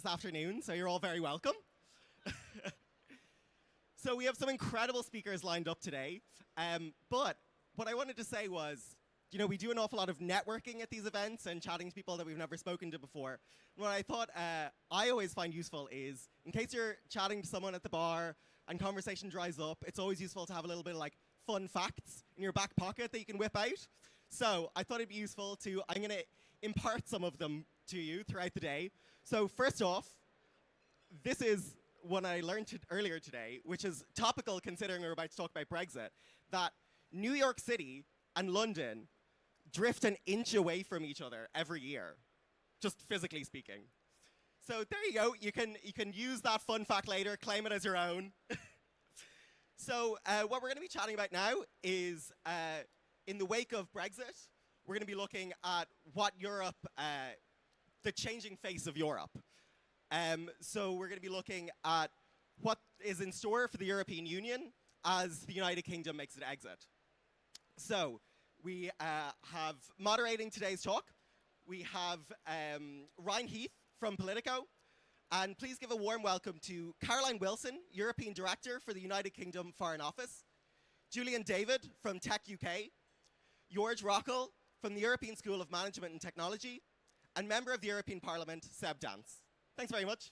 this afternoon, so you're all very welcome. So we have some incredible speakers lined up today, but what I wanted to say was, we do an awful lot of networking at these events and chatting to people that we've never spoken to before. And what I thought I always find useful is, in case you're chatting to someone at the bar and conversation dries up, it's always useful to have a little bit of fun facts in your back pocket that you can whip out. So I thought it'd be useful I'm going to impart some of them to you throughout the day. So first off, this is one I learned earlier today, which is topical considering we're about to talk about Brexit, that New York City and London drift an inch away from each other every year, just physically speaking. So there you go. You can use that fun fact later, claim it as your own. So what we're going to be chatting about now is, in the wake of Brexit, we're going to be looking at what Europe, the changing face of Europe. So we're going to be looking at what is in store for the European Union as the United Kingdom makes its exit. So we have moderating today's talk, we have Ryan Heath from POLITICO. And please give a warm welcome to Caroline Wilson, European Director for the United Kingdom Foreign Office, Julian David from TechUK, Jorg Rocholl from the European School of Management and Technology, and Member of the European Parliament, Seb Dance. Thanks very much.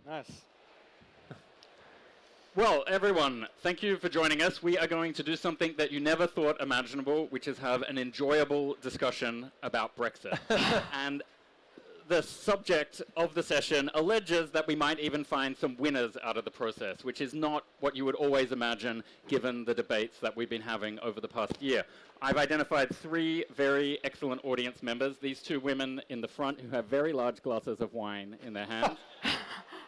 Nice. Well, everyone, thank you for joining us. We are going to do something that you never thought imaginable, which is have an enjoyable discussion about Brexit. And the subject of the session alleges that we might even find some winners out of the process, which is not what you would always imagine given the debates that we've been having over the past year. I've identified 3 very excellent audience members, these 2 women in the front who have very large glasses of wine in their hands.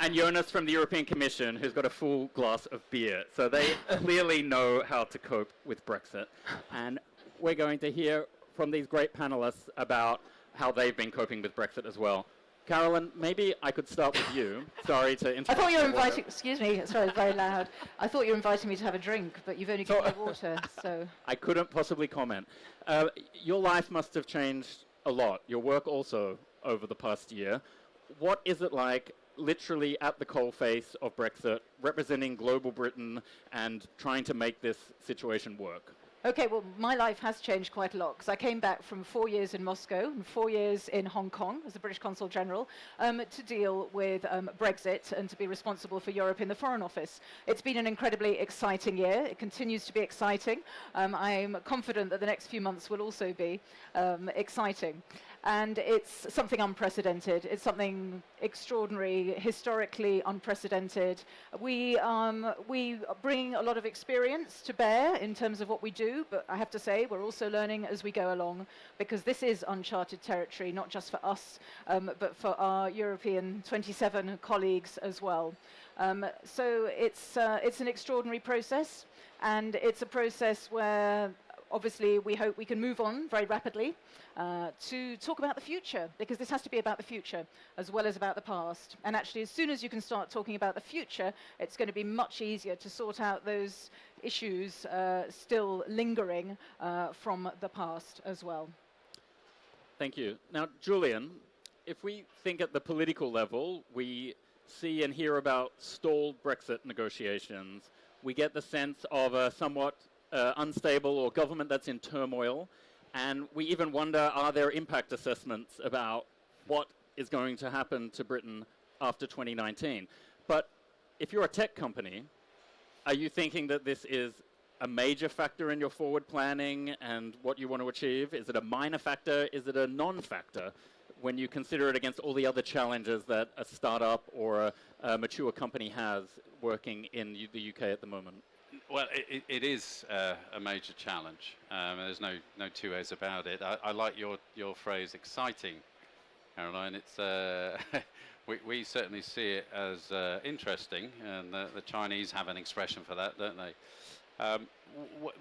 And Jonas from the European Commission, who's got a full glass of beer. So they clearly know how to cope with Brexit. And we're going to hear from these great panelists about how they've been coping with Brexit as well. Carolyn, maybe I could start with you. Sorry to interrupt. I thought you were inviting, excuse me, sorry, it's very loud. I thought you were inviting me to have a drink, but you've only given me water, so. I couldn't possibly comment. Your life must have changed a lot, your work also, over the past year. What is it like, literally at the coalface of Brexit, representing global Britain and trying to make this situation work? Okay, well, my life has changed quite a lot, because I came back from 4 years in Moscow and 4 years in Hong Kong as the British Consul General to deal with Brexit and to be responsible for Europe in the Foreign Office. It's been an incredibly exciting year. It continues to be exciting. I'm confident that the next few months will also be exciting. And it's something unprecedented. It's something extraordinary, historically unprecedented. We bring a lot of experience to bear in terms of what we do, but I have to say we're also learning as we go along, because this is uncharted territory, not just for us, but for our European 27 colleagues as well. So it's an extraordinary process, and it's a process where obviously we hope we can move on very rapidly to talk about the future, because this has to be about the future as well as about the past. And actually, as soon as you can start talking about the future, it's going to be much easier to sort out those issues still lingering from the past as well. Thank you. Now, Julian, if we think at the political level, we see and hear about stalled Brexit negotiations. We get the sense of a somewhat unstable or government that's in turmoil, and we even wonder, are there impact assessments about what is going to happen to Britain after 2019? But if you're a tech company, are you thinking that this is a major factor in your forward planning and what you want to achieve? Is it a minor factor? Is it a non-factor when you consider it against all the other challenges that a startup or a mature company has working in the UK at the moment? Well, it is a major challenge. There's no two ways about it. I like your phrase, exciting, Caroline. It's we certainly see it as interesting, and the Chinese have an expression for that, don't they?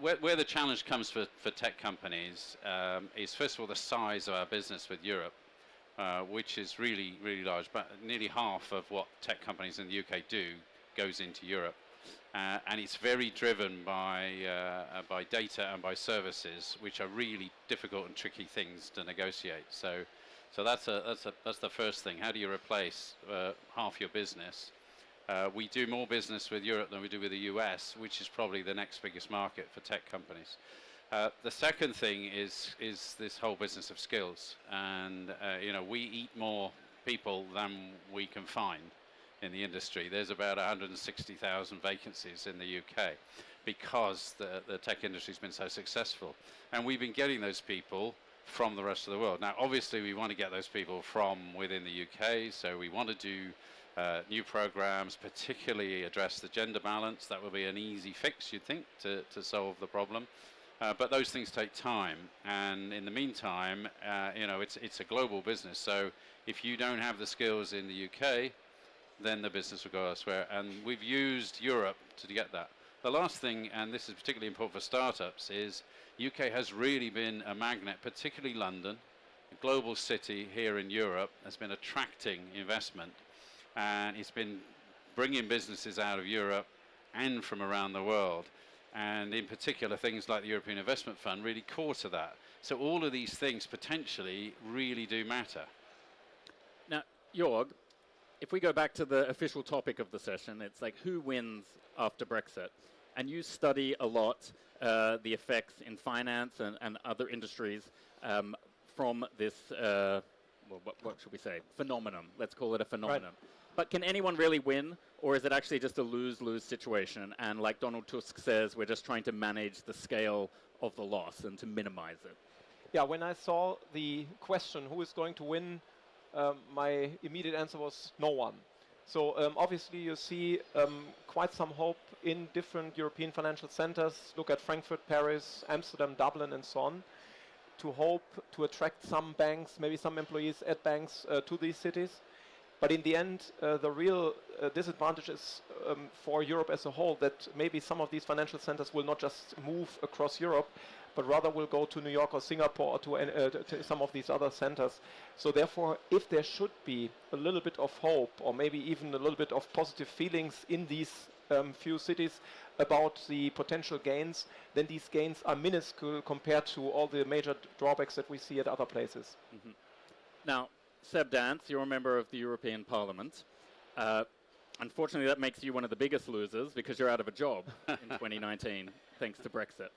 Where the challenge comes for tech companies is, first of all, the size of our business with Europe, which is really, really large. But nearly half of what tech companies in the UK do goes into Europe. And it's very driven by data and by services, which are really difficult and tricky things to negotiate. So that's the first thing. How do you replace half your business? We do more business with Europe than we do with the US, which is probably the next biggest market for tech companies. The second thing is this whole business of skills, and we eat more people than we can find in the industry. There's about 160,000 vacancies in the UK because the tech industry's been so successful, and we've been getting those people from the rest of the world. Now, obviously, we want to get those people from within the UK, so we want to do new programs, particularly address the gender balance. That will be an easy fix, you'd think, to solve the problem. But those things take time, and in the meantime, it's a global business. So if you don't have the skills in the UK, then the business will go elsewhere. And we've used Europe to get that. The last thing, and this is particularly important for startups, is UK has really been a magnet, particularly London, a global city here in Europe, has been attracting investment. And it's been bringing businesses out of Europe and from around the world. And in particular, things like the European Investment Fund really core to that. So all of these things potentially really do matter. Now, Jorg, if we go back to the official topic of the session, it's like who wins after Brexit? And you study a lot the effects in finance and other industries from this, what should we say, phenomenon. Let's call it a phenomenon. Right. But can anyone really win, or is it actually just a lose-lose situation? And like Donald Tusk says, we're just trying to manage the scale of the loss and to minimize it. Yeah, when I saw the question, who is going to win, my immediate answer was no one. So obviously you see quite some hope in different European financial centers. Look at Frankfurt, Paris, Amsterdam, Dublin, and so on, to hope to attract some banks, maybe some employees at banks to these cities. But in the end, the real disadvantage is for Europe as a whole that maybe some of these financial centers will not just move across Europe, but rather will go to New York or Singapore or to some of these other centers. So therefore, if there should be a little bit of hope or maybe even a little bit of positive feelings in these few cities about the potential gains, then these gains are minuscule compared to all the major drawbacks that we see at other places. Mm-hmm. Now, Seb Dance, you're a member of the European Parliament. Unfortunately, that makes you one of the biggest losers because you're out of a job in 2019, thanks to Brexit.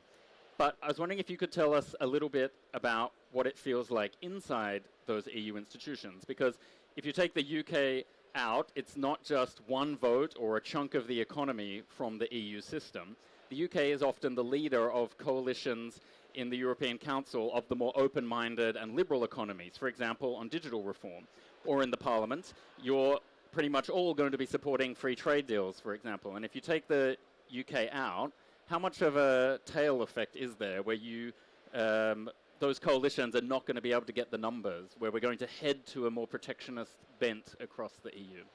But I was wondering if you could tell us a little bit about what it feels like inside those EU institutions. Because if you take the UK out, it's not just one vote or a chunk of the economy from the EU system. The UK is often the leader of coalitions in the European Council of the more open-minded and liberal economies, for example, on digital reform. Or in the Parliament, you're pretty much all going to be supporting free trade deals, for example. And if you take the UK out, how much of a tail effect is there where you, those coalitions are not going to be able to get the numbers, where we're going to head to a more protectionist bent across the EU?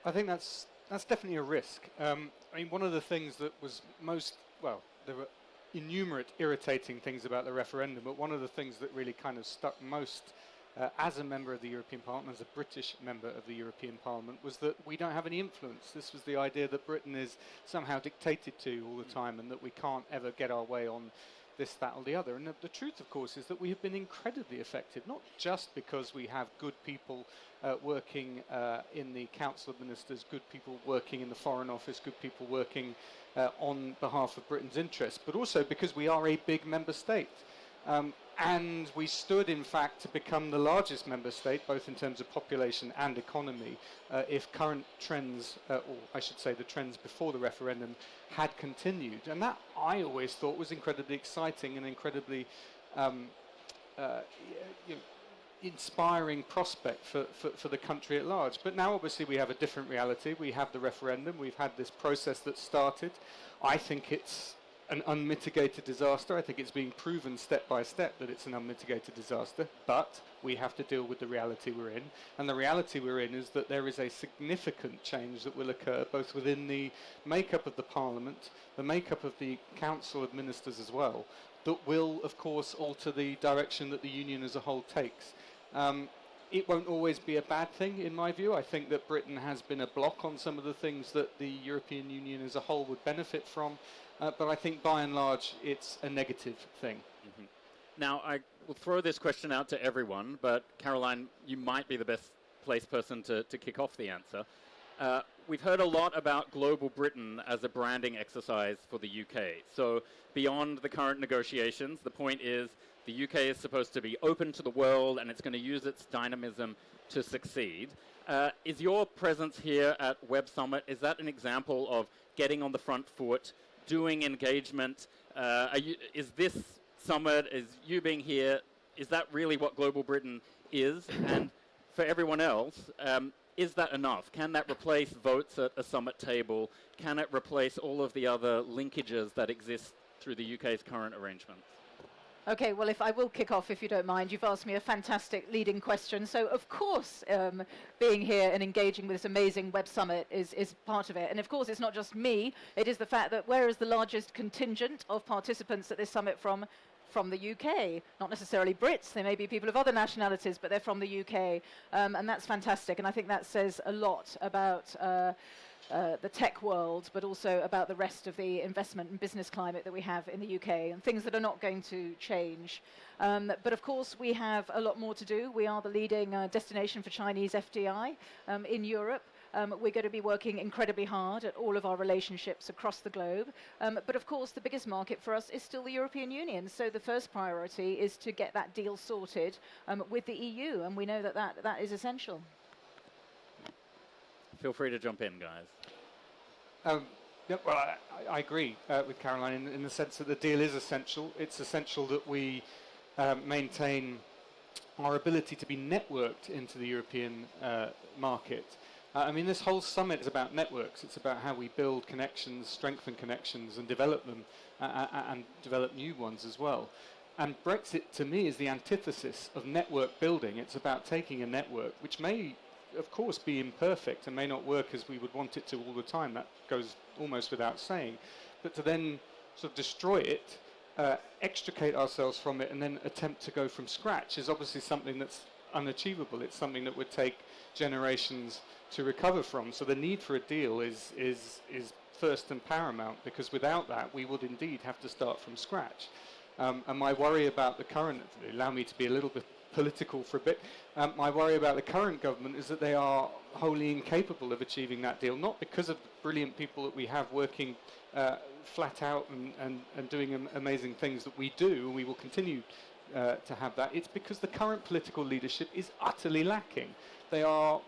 I think that's definitely a risk. I mean, one of the things that was there were innumerate irritating things about the referendum, but one of the things that really kind of stuck most as a member of the European Parliament, as a British member of the European Parliament, was that we don't have any influence. This was the idea that Britain is somehow dictated to all the time and that we can't ever get our way on this, that or the other. And the truth, of course, is that we have been incredibly effective, not just because we have good people working in the Council of Ministers, good people working in the Foreign Office, good people working on behalf of Britain's interests, but also because we are a big member state. And we stood, in fact, to become the largest member state, both in terms of population and economy, if current trends, or I should say the trends before the referendum, had continued. And that, I always thought, was incredibly exciting and incredibly inspiring prospect for the country at large. But now, obviously, we have a different reality. We have the referendum. We've had this process that started. I think it's an unmitigated disaster. I think it's being proven step by step that it's an unmitigated disaster, but we have to deal with the reality we're in. And the reality we're in is that there is a significant change that will occur both within the makeup of the Parliament, the makeup of the Council of Ministers as well, that will, of course, alter the direction that the Union as a whole takes. It won't always be a bad thing, in my view. I think that Britain has been a block on some of the things that the European Union as a whole would benefit from, but I think by and large it's a negative thing. Mm-hmm. Now, I will throw this question out to everyone, but Caroline, you might be the best placed person to kick off the answer. We've heard a lot about Global Britain as a branding exercise for the UK. So beyond the current negotiations, the point is the UK is supposed to be open to the world and it's going to use its dynamism to succeed. Is your presence here at Web Summit, is that an example of getting on the front foot, doing engagement? Is this summit, is you being here, is that really what Global Britain is? And for everyone else, is that enough? Can that replace votes at a summit table? Can it replace all of the other linkages that exist through the UK's current arrangements? Okay, well, if I will kick off, if you don't mind. You've asked me a fantastic leading question. So, of course, being here and engaging with this amazing Web Summit is part of it. And, of course, it's not just me. It is the fact that where is the largest contingent of participants at this summit from the UK? Not necessarily Brits. They may be people of other nationalities, but they're from the UK. And that's fantastic. And I think that says a lot about the tech world, but also about the rest of the investment and business climate that we have in the UK, and things that are not going to change. But of course, we have a lot more to do. We are the leading destination for Chinese FDI in Europe. We're going to be working incredibly hard at all of our relationships across the globe. But of course, the biggest market for us is still the European Union. So the first priority is to get that deal sorted with the EU, and we know that that is essential. Feel free to jump in, guys. Yeah, well, I agree with Caroline in the sense that the deal is essential. It's essential that we maintain our ability to be networked into the European market. I mean, this whole summit is about networks. It's about how we build connections, strengthen connections, and develop them, and develop new ones as well. And Brexit, to me, is the antithesis of network building. It's about taking a network, which may, of course, be imperfect and may not work as we would want it to all the time. That goes almost without saying. But to then sort of destroy it, extricate ourselves from it, and then attempt to go from scratch is obviously something that's unachievable. It's something that would take generations to recover from. So the need for a deal is first and paramount, because without that, we would indeed have to start from scratch. And my worry about the current, allow me to be a little bit political for a bit, my worry about the current government is that they are wholly incapable of achieving that deal, not because of the brilliant people that we have working flat out and doing amazing things that we do, and we will continue to have that. It's because the current political leadership is utterly lacking. They are,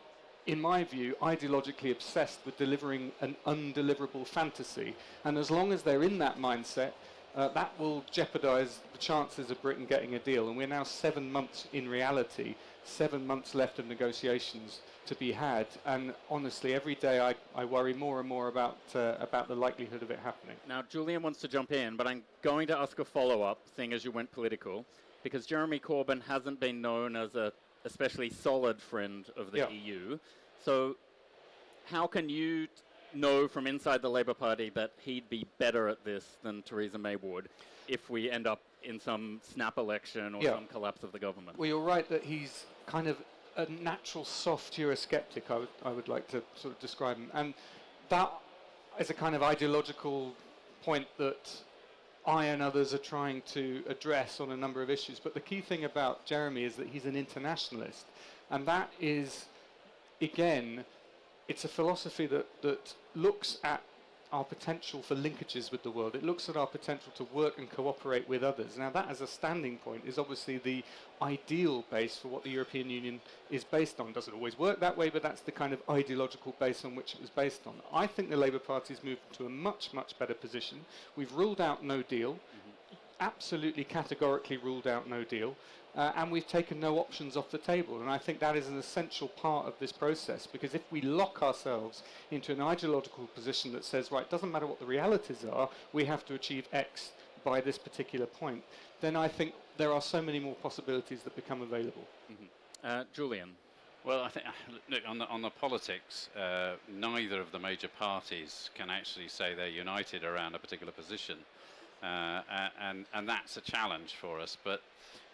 in my view, ideologically obsessed with delivering an undeliverable fantasy, and as long as they're in that mindset, that will jeopardize the chances of Britain getting a deal. And we're now 7 months in reality, 7 months left of negotiations to be had. And honestly, every day I worry more and more about the likelihood of it happening. Now, Julian wants to jump in, but I'm going to ask a follow-up, seeing as you went political, because Jeremy Corbyn hasn't been known as a especially solid friend of the EU. So how can you know from inside the Labour Party that he'd be better at this than Theresa May would if we end up in some snap election or some collapse of the government? Well, you're right that he's kind of a natural soft Eurosceptic, I would like to sort of describe him. And that is a kind of ideological point that I and others are trying to address on a number of issues. But the key thing about Jeremy is that he's an internationalist. And that is, again, it's a philosophy that looks at our potential for linkages with the world. It looks at our potential to work and cooperate with others. Now, that as a standing point is obviously the ideal base for what the European Union is based on. Doesn't always work that way, but that's the kind of ideological base on which it was based on. I think the Labour Party's moved to a much, much better position. We've ruled out no deal. absolutely categorically ruled out no deal, and we've taken no options off the table. And I think that is an essential part of this process, because if we lock ourselves into an ideological position that says, right, doesn't matter what the realities are, we have to achieve X by this particular point, then I think there are so many more possibilities that become available. Julian. Well, I think, look, on the politics, neither of the major parties can actually say they're united around a particular position. And that's a challenge for us. But,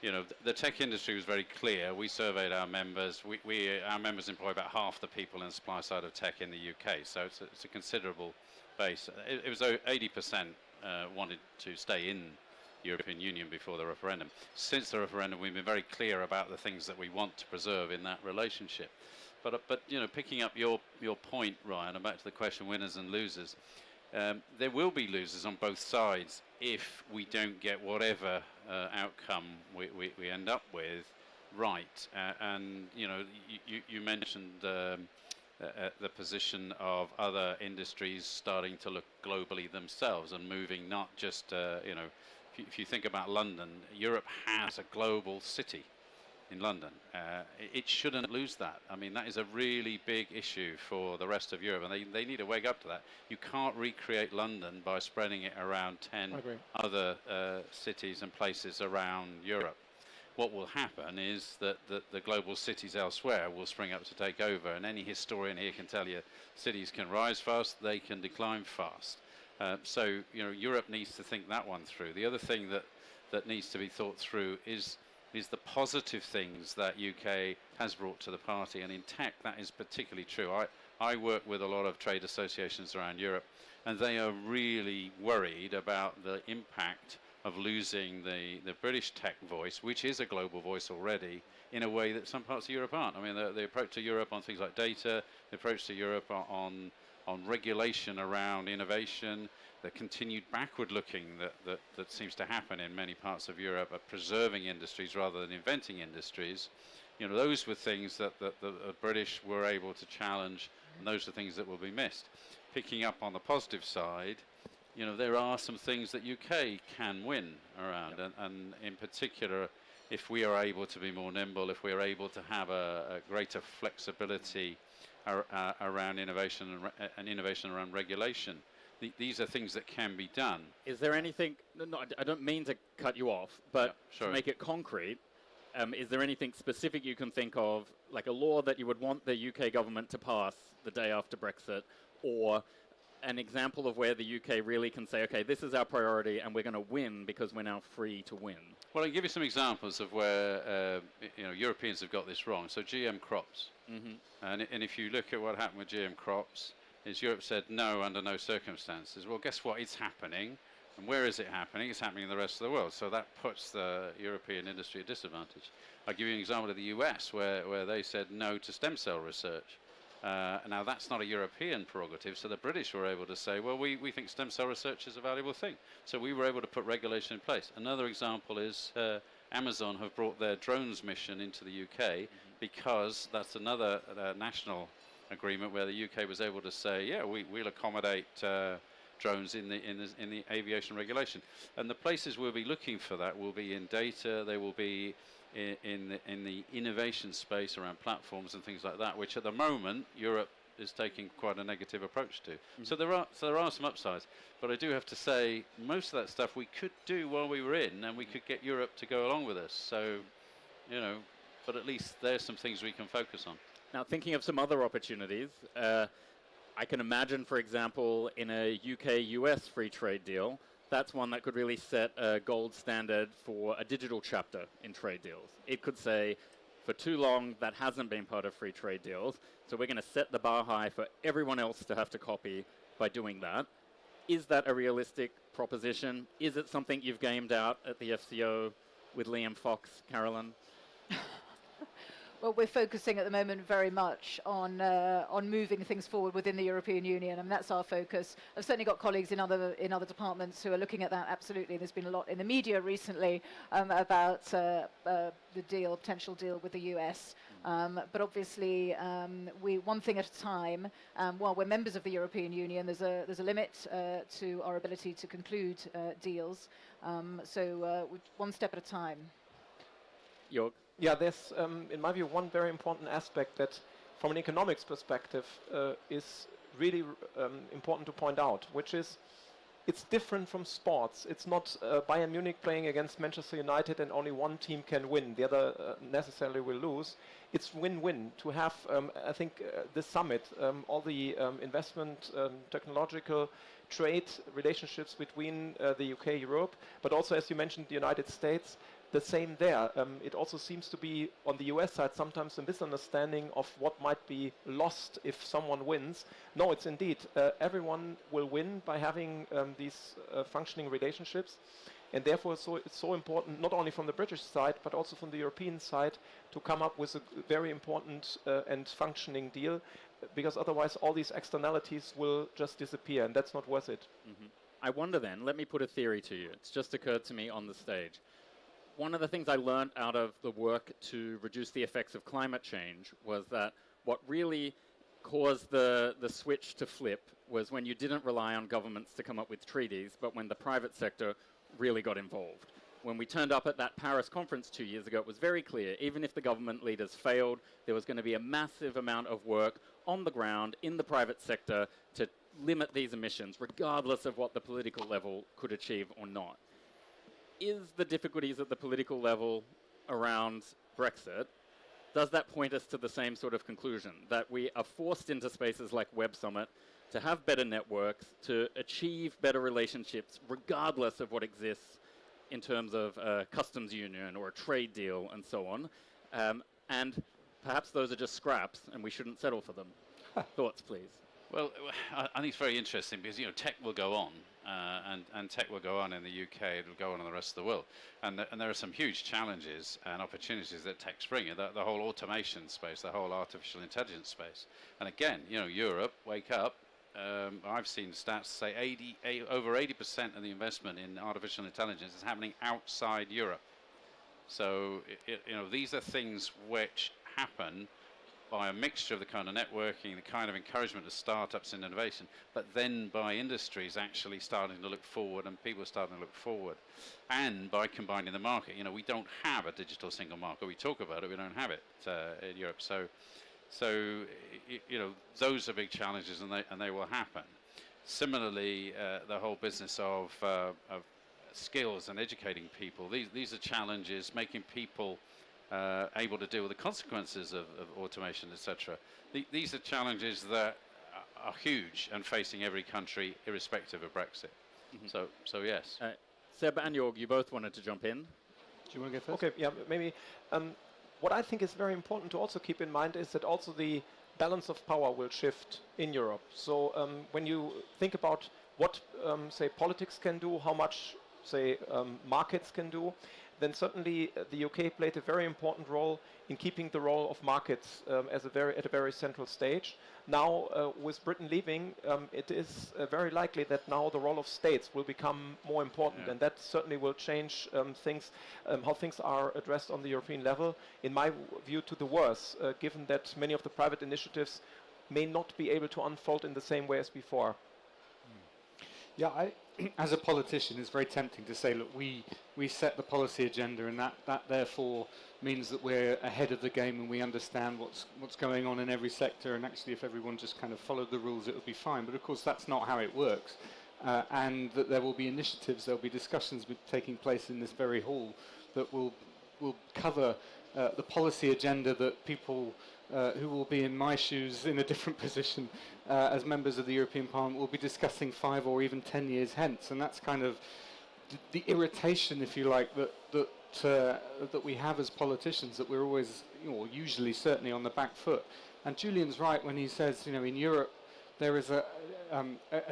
you know, the tech industry was very clear. We surveyed our members. Our members employ about half the people in the supply side of tech in the UK. So it's a considerable base. It was 80% wanted to stay in European Union before the referendum. Since the referendum, we've been very clear about the things that we want to preserve in that relationship. But you know, picking up your point, Ryan, and back to the question, winners and losers, there will be losers on both sides if we don't get whatever outcome we end up with right. And you know, you mentioned the position of other industries starting to look globally themselves and moving not just you know. If you think about London, Europe has a global city in London. It shouldn't lose that. I mean, that is a really big issue for the rest of Europe, and they need to wake up to that. You can't recreate London by spreading it around 10 other cities and places around Europe. What will happen is that the global cities elsewhere will spring up to take over, and any historian here can tell you cities can rise fast, they can decline fast. So, you know, Europe needs to think that one through. The other thing that needs to be thought through is the positive things that UK has brought to the party, and in tech that is particularly true. I work with a lot of trade associations around Europe, and they are really worried about the impact of losing the British tech voice, which is a global voice already, in a way that some parts of Europe aren't. I mean, the approach to Europe on things like data, the approach to Europe on regulation around innovation, the continued backward looking that seems to happen in many parts of Europe at preserving industries rather than inventing industries. You know, those were things that the British were able to challenge, and those are things that will be missed. Picking up on the positive side, you know, there are some things that UK can win around, and in particular, if we are able to be more nimble, if we are able to have a greater flexibility around innovation and innovation around regulation. These are things that can be done. Is there anything, no, I don't mean to cut you off, but to make it concrete, is there anything specific you can think of, like a law that you would want the UK government to pass the day after Brexit, or an example of where the UK really can say, okay, this is our priority and we're going to win because we're now free to win? Well, I'll give you some examples of where you know, Europeans have got this wrong. So GM crops. And if you look at what happened with GM crops, is Europe said no under no circumstances. Well, guess what? It's happening. And where is it happening? It's happening in the rest of the world. So that puts the European industry at disadvantage. I'll give you an example of the US, where they said no to stem cell research. Now, that's not a European prerogative, so the British were able to say, well, we think stem cell research is a valuable thing. So we were able to put regulation in place. Another example is Amazon have brought their drones mission into the UK because that's another national agreement where the UK was able to say, yeah, we'll accommodate drones in the aviation regulation. And the places we'll be looking for that will be in data, they will be in the innovation space around platforms and things like that, which at the moment Europe is taking quite a negative approach to. So there are some upsides, but I do have to say most of that stuff we could do while we were in, and we could get Europe to go along with us. So, you know, but at least there's some things we can focus on. Now, thinking of some other opportunities, I can imagine, for example, in a UK-US free trade deal, that's one that could really set a gold standard for a digital chapter in trade deals. It could say, for too long, that hasn't been part of free trade deals, so we're going to set the bar high for everyone else to have to copy by doing that. Is that a realistic proposition? Is it something you've gamed out at the FCO with Liam Fox, Carolyn? Well, we're focusing at the moment very much on moving things forward within the European Union. I mean, that's our focus. I've certainly got colleagues in other departments who are looking at that. Absolutely, there's been a lot in the media recently about the potential deal with the US. But obviously, we one thing at a time. While we're members of the European Union, there's a limit to our ability to conclude deals. So one step at a time. Jorg? Yeah, there's, in my view, one very important aspect that, from an economics perspective, is really important to point out, which is it's different from sports. It's not Bayern Munich playing against Manchester United and only one team can win, the other necessarily will lose. It's win-win to have, I think, this summit, all the investment, technological, trade relationships between the UK, Europe, but also, as you mentioned, the United States, the same there. It also seems to be, on the US side, sometimes a misunderstanding of what might be lost if someone wins. No, it's indeed, everyone will win by having these functioning relationships. And therefore, it's so important, not only from the British side, but also from the European side, to come up with a very important and functioning deal, because otherwise all these externalities will just disappear, and that's not worth it. Mm-hmm. I wonder then, let me put a theory to you. It's just occurred to me on the stage. One of the things I learned out of the work to reduce the effects of climate change was that what really caused the switch to flip was when you didn't rely on governments to come up with treaties, but when the private sector really got involved. When we turned up at that Paris conference 2 years ago, it was very clear, even if the government leaders failed, there was going to be a massive amount of work on the ground in the private sector to limit these emissions, regardless of what the political level could achieve or not. Is the difficulties at the political level around Brexit, does that point us to the same sort of conclusion, that we are forced into spaces like Web Summit to have better networks, to achieve better relationships, regardless of what exists in terms of a customs union or a trade deal and so on, and perhaps those are just scraps and we shouldn't settle for them? Thoughts, please. Well, I think it's very interesting because, tech will go on. And tech will go on in the UK, it will go on in the rest of the world. And there are some huge challenges and opportunities that tech's bringing, the whole automation space, the whole artificial intelligence space. And again, Europe, wake up. I've seen stats say over 80% of the investment in artificial intelligence is happening outside Europe. So, these are things which happen by a mixture of the kind of networking, the kind of encouragement of startups and innovation, but then by industries actually starting to look forward and people starting to look forward. And by combining the market, we don't have a digital single market. We talk about it, we don't have it in Europe. So those are big challenges and they will happen. Similarly, the whole business of skills and educating people, these are challenges, making people able to deal with the consequences of automation, etc. These are challenges that are huge and facing every country, irrespective of Brexit. Mm-hmm. So yes. Seb and Jorg, you both wanted to jump in. Do you want to go first? Okay, yeah, maybe. What I think is very important to also keep in mind is that also the balance of power will shift in Europe. So when you think about what, say, politics can do, how much, say, markets can do, then certainly the UK played a very important role in keeping the role of markets at a very central stage. Now, with Britain leaving, it is very likely that now the role of states will become more important, and that certainly will change things, how things are addressed on the European level, in my view, to the worse, given that many of the private initiatives may not be able to unfold in the same way as before. Yeah, as a politician, it's very tempting to say, look, we set the policy agenda, and that therefore means that we're ahead of the game and we understand what's going on in every sector, and actually if everyone just kind of followed the rules, it would be fine. But of course, that's not how it works. And that there will be initiatives, there will be discussions taking place in this very hall that will cover the policy agenda that people who will be in my shoes in a different position as members of the European Parliament will be discussing 5 or even 10 years hence. And that's kind of the irritation, if you like, that we have as politicians, that we're always, usually certainly on the back foot. And Julian's right when he says, in Europe there is a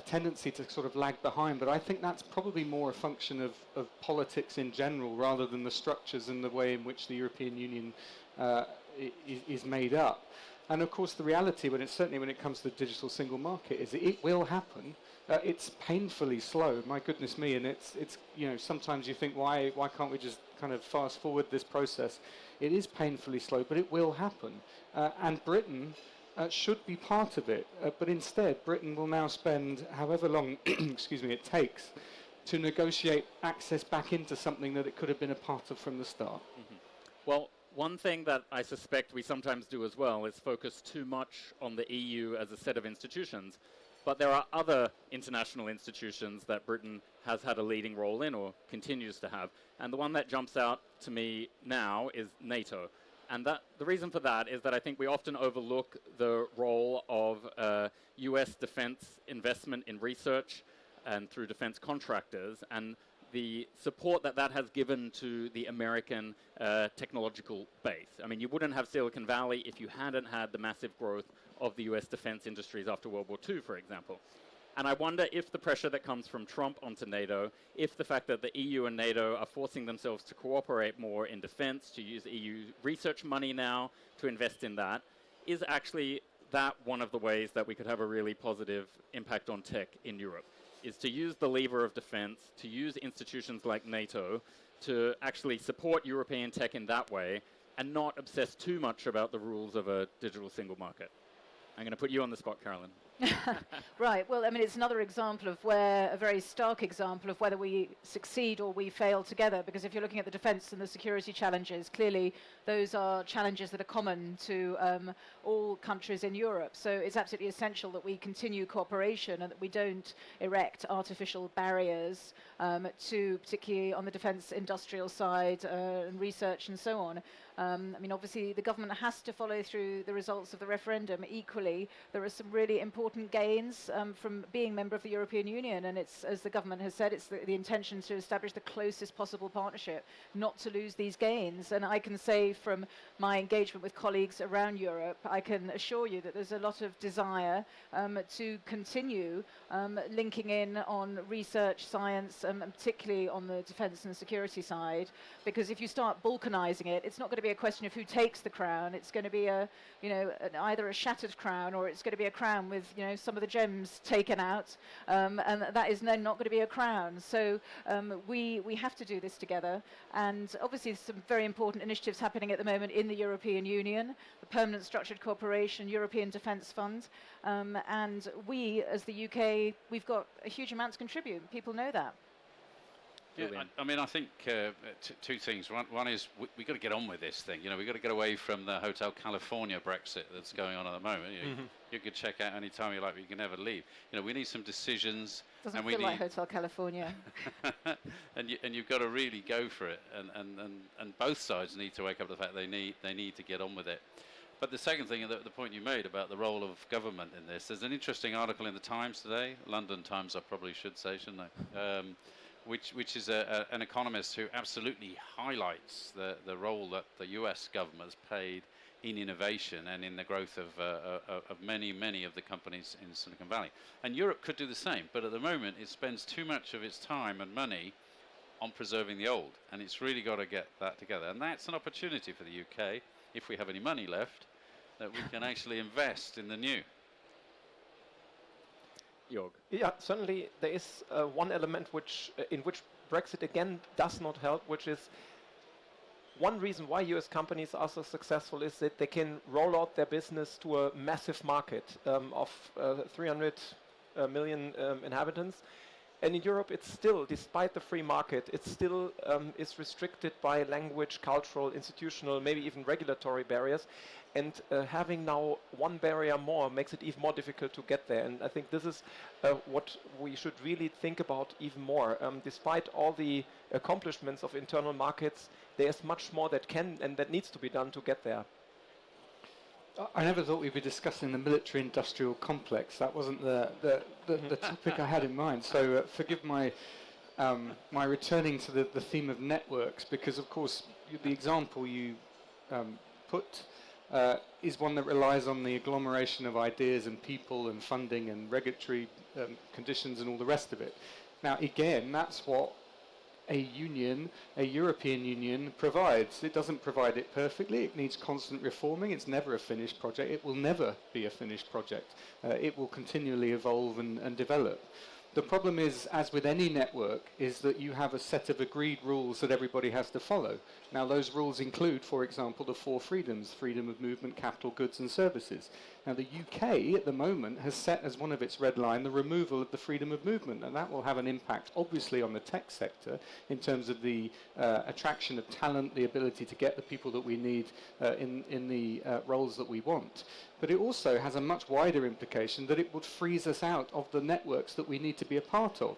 tendency to sort of lag behind, but I think that's probably more a function of politics in general rather than the structures and the way in which the European Union is made up. And of course, the reality, certainly when it comes to the digital single market, is that it will happen. It's painfully slow. My goodness me! And it's sometimes you think, why can't we just kind of fast forward this process? It is painfully slow, but it will happen. And Britain should be part of it. But instead, Britain will now spend however long, it takes to negotiate access back into something that it could have been a part of from the start. Mm-hmm. Well, one thing that I suspect we sometimes do as well is focus too much on the EU as a set of institutions. But there are other international institutions that Britain has had a leading role in or continues to have. And the one that jumps out to me now is NATO. And the reason for that is that I think we often overlook the role of US defense investment in research and through defense contractors, and the support that has given to the American technological base. I mean, you wouldn't have Silicon Valley if you hadn't had the massive growth of the US defense industries after World War II, for example. And I wonder if the pressure that comes from Trump onto NATO, if the fact that the EU and NATO are forcing themselves to cooperate more in defense, to use EU research money now to invest in that, is actually that one of the ways that we could have a really positive impact on tech in Europe, is to use the lever of defense, to use institutions like NATO to actually support European tech in that way and not obsess too much about the rules of a digital single market. I'm going to put you on the spot, Carolyn. Right. Well, I mean, it's another example of where, a very stark example of whether we succeed or we fail together, because if you're looking at the defence and the security challenges, clearly those are challenges that are common to all countries in Europe. So it's absolutely essential that we continue cooperation and that we don't erect artificial barriers to, particularly on the defence industrial side and research and so on. I mean, obviously, the government has to follow through the results of the referendum. Equally, there are some really important gains from being member of the European Union, and it's, as the government has said, it's the intention to establish the closest possible partnership, not to lose these gains. And I can say from my engagement with colleagues around Europe, I can assure you that there's a lot of desire to continue linking in on research, science, and particularly on the defence and security side, because if you start balkanizing it, it's not going to be a question of who takes the crown. It's going to be either a shattered crown, or it's going to be a crown with some of the gems taken out, and that is then not going to be a crown. So we have to do this together, and obviously some very important initiatives happening at the moment in the European Union, the Permanent Structured Cooperation, European Defence Fund, and we as the UK, we've got a huge amount to contribute. People know that. Yeah, I mean, I think two things. One is we've got to get on with this thing. We've got to get away from the Hotel California Brexit that's going on at the moment. You could check out any time you like, but you can never leave. We need some decisions. Doesn't feel like Hotel California. and you've got to really go for it. And both sides need to wake up to the fact they need to get on with it. But the second thing, the point you made about the role of government in this, there's an interesting article in the Times today, London Times, I probably should say, shouldn't I? Which is an economist who absolutely highlights the role that the US government has played in innovation and in the growth of many of the companies in Silicon Valley. And Europe could do the same, but at the moment it spends too much of its time and money on preserving the old, and it's really got to get that together. And that's an opportunity for the UK, if we have any money left, that we can actually invest in the new. Jorg. Yeah, certainly there is one element in which Brexit again does not help, which is one reason why US companies are so successful is that they can roll out their business to a massive market of 300 million inhabitants. And in Europe, it's still, despite the free market, it still is restricted by language, cultural, institutional, maybe even regulatory barriers. And having now one barrier more makes it even more difficult to get there. And I think this is what we should really think about even more. Despite all the accomplishments of internal markets, there's much more that can and that needs to be done to get there. I never thought we'd be discussing the military-industrial complex. That wasn't the topic I had in mind. So forgive my my returning to the theme of networks, because of course the example you put is one that relies on the agglomeration of ideas and people and funding and regulatory conditions and all the rest of it. Now again, that's what a union, a European Union, provides. It doesn't provide it perfectly. It needs constant reforming. It's never a finished project. It will never be a finished project. It will continually evolve and develop. The problem is, as with any network, is that you have a set of agreed rules that everybody has to follow. Now, those rules include, for example, the 4 freedoms: freedom of movement, capital, goods and services. Now, the UK at the moment has set as one of its red line the removal of the freedom of movement, and that will have an impact, obviously, on the tech sector in terms of the attraction of talent, the ability to get the people that we need in the roles that we want. But it also has a much wider implication that it would freeze us out of the networks that we need to be a part of.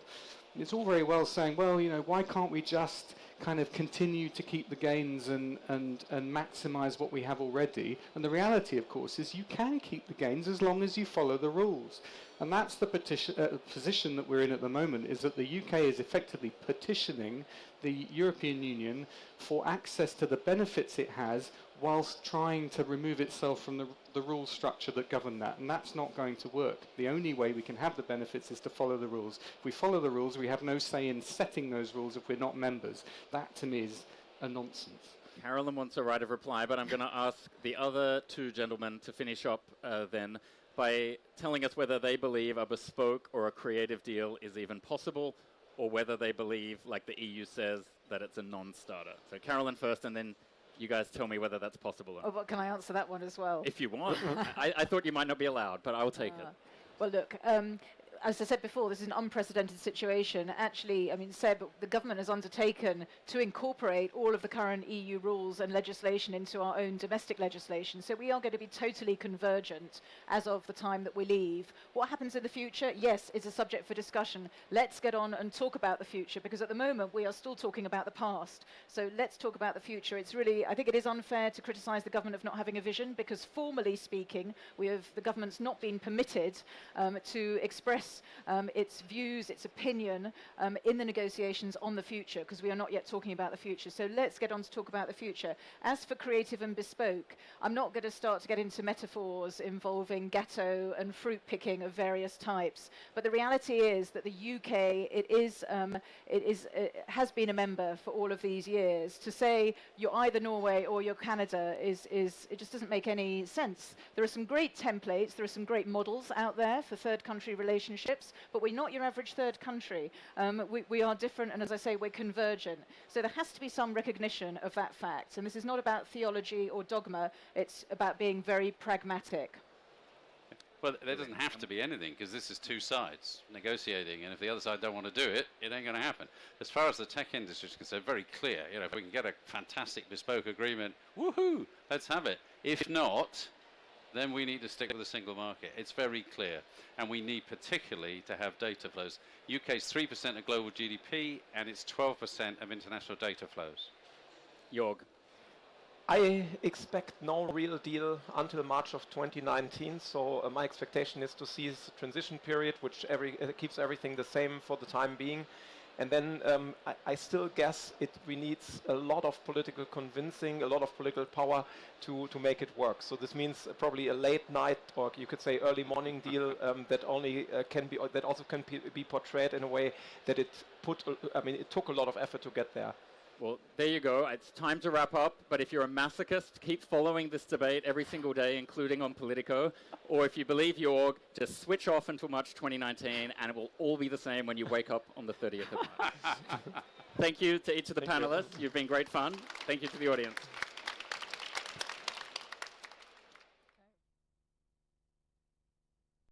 It's all very well saying, well, you know, why can't we just kind of continue to keep the gains and maximize what we have already? And the reality, of course, is you can keep the gains as long as you follow the rules. And that's the position that we're in at the moment, is that the UK is effectively petitioning the European Union for access to the benefits it has whilst trying to remove itself from the rule structure that govern that. And that's not going to work. The only way we can have the benefits is to follow the rules. If we follow the rules, we have no say in setting those rules if we're not members. That, to me, is a nonsense. Carolyn wants a right of reply, but I'm going to ask the other 2 gentlemen to finish up then by telling us whether they believe a bespoke or a creative deal is even possible, or whether they believe, like the EU says, that it's a non-starter. So Carolyn first, and then you guys tell me whether that's possible or not. Oh, but can I answer that one as well? If you want. I thought you might not be allowed, but I will take it. Well, look, as I said before, this is an unprecedented situation. Actually, I mean, Seb, the government has undertaken to incorporate all of the current EU rules and legislation into our own domestic legislation. So we are going to be totally convergent as of the time that we leave. What happens in the future? Yes, it's a subject for discussion. Let's get on and talk about the future, because at the moment we are still talking about the past. So let's talk about the future. It's really, I think it is unfair to criticise the government of not having a vision, because formally speaking, the government's not been permitted to express its views, its opinion in the negotiations on the future, because we are not yet talking about the future. So let's get on to talk about the future. As for creative and bespoke, I'm not going to start to get into metaphors involving gâteau and fruit picking of various types. But the reality is that the UK, it has been a member for all of these years. To say you're either Norway or you're Canada it just doesn't make any sense. There are some great templates, there are some great models out there for third country relationships, but we're not your average third country. We are different, and as I say, we're convergent. So there has to be some recognition of that fact. And this is not about theology or dogma, it's about being very pragmatic. Well, there doesn't have to be anything, because this is 2 sides negotiating, and if the other side don't want to do it, it ain't going to happen. As far as the tech industry is concerned, very clear. You know, if we can get a fantastic bespoke agreement, woohoo, let's have it. If not, then we need to stick with the single market. It's very clear. And we need particularly to have data flows. UK's 3% of global GDP, and it's 12% of international data flows. Jorg. I expect no real deal until March of 2019, so my expectation is to see a transition period which keeps everything the same for the time being. And then I still guess we need a lot of political convincing, a lot of political power to make it work. So this means probably a late night, or you could say early morning deal that also can be portrayed in a way that it took a lot of effort to get there. Well, there you go. It's time to wrap up. But if you're a masochist, keep following this debate every single day, including on Politico. Or if you believe Jorg, just switch off until March 2019, and it will all be the same when you wake up on the 30th of March. Thank you to each of the panelists. You've been great fun. Thank you to the audience.